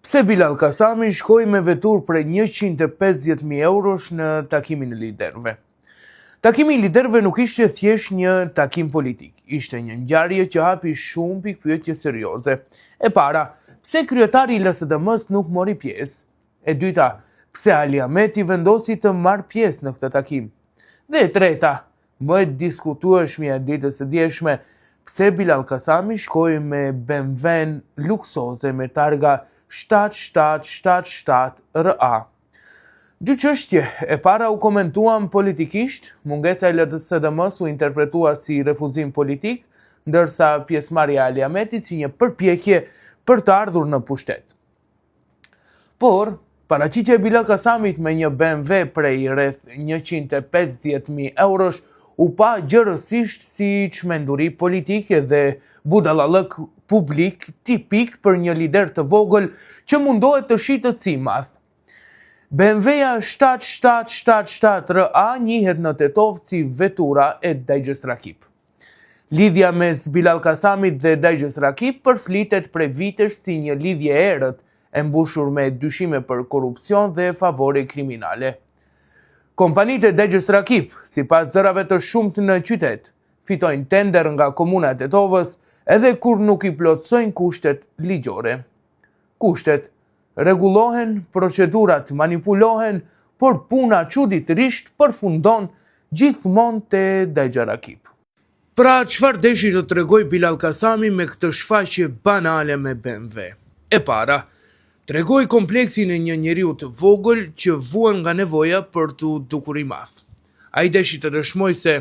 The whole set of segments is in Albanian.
Pse Bilal Kasami shkoi me vetur për 150.000 eurosh në takimin e liderëve? Takimi i liderëve nuk ishte thjesht një takim politik, ishte një ngjarje që hapi shumë pikpyetje serioze. E para, pse kryetari i LSDM-s nuk mori pjesë? E dyta, pse Ali Ahmeti vendosi të marrë pjesë në këtë takim? Dhe e treta, më e diskutueshmja e ditës së djeshme, pse Bilal Kasami shkoi me BMW-n luksoze me targa 7777 RA. Dy çështje, e para u komentuan politikisht, mungesa e LSDM-s u interpretua si refuzim politik, ndërsa pjesëmarrja e Ali Ahmetit si një përpjekje për të ardhur në pushtet. Por, paraqitja e Bilal Kasamit me një BMW prej rreth 150.000 eurosh u pa gjërësisht si çmenduri politike dhe budallallëk publik tipik për një lider të vogël që mundohet të shitet si madh. BMW-ja 7777 RA njihet në Tetov si vetura e Dajgjës Rakip. Lidhja mes Bilal Kasamit dhe Dajgjës Rakip përflitet prej vitesh si një lidhje e errët, e mbushur me dyshime për korrupsion dhe favore kriminale. Kompanitë e Dajgjës Rakip, sipas zërave të shumtë në qytet, fitojnë tender nga komuna e Tetovës edhe kur nuk i plotësojnë kushtet ligjore. Kushtet rregullohen, procedurat manipulohen, por puna çuditërisht përfundon gjithmonë te Dajgja Rakip. Pra, çfarë deshi të tregoj Bilal Kasami me këtë shfaqje banale me BMW? E para, tregoi kompleksin e një njeriu të vogël që vuan nga nevoja për t'u dukur i madh. Ai deshi të dëshmoj se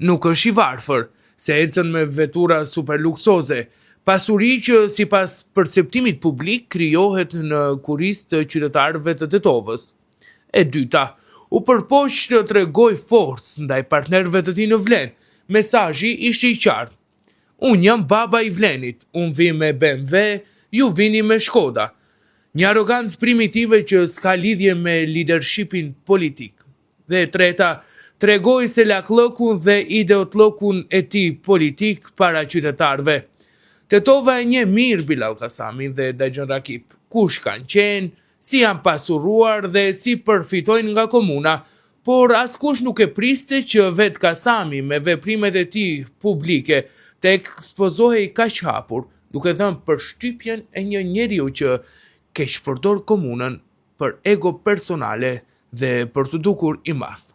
nuk është i varfër, se ecën me vetura super luksoze, pasuri që sipas perceptimit publik krijohet në kurisë të qytetarëve të Tetovës. E dyta, u përpoq të tregoj forcë ndaj partnerëve të tij në Vlen. Mesazhi ishte i qartë. Unë jam baba i Vlenit, unë vi me BMW, ju vini me Shkoda. Një arogancë primitive që s'ka lidhje me leadershipin politik. Dhe e treta, tregoi se laklëkun dhe ideotlëkun e tij politik para qytetarëve. Tetova e njeh mirë Bilal Kasamin dhe Dajgjën Rakip, kush kanë qenë, si janë pasuruar dhe si përfitojnë nga komuna, por askush nuk e priste që vetë Kasami me veprimet e tij publike të ekspozohej kaq hapur, duke dhënë përshtypjen e një njeriu që keq përdor komunën për ego personale dhe për të dukur i madh.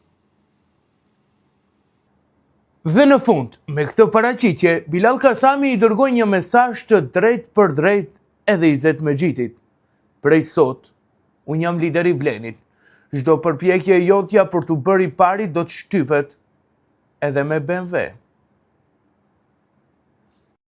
Dhe në fund, me këtë paraqitje, Bilal Kasami i dërgoi një mesazh të drejtë për drejtë edhe Izet Mexhitit. Prej sot, unë jam lideri i Vlenit. Çdo përpjekje jotja për t'u bërë i pari do të shtypet edhe me BMW.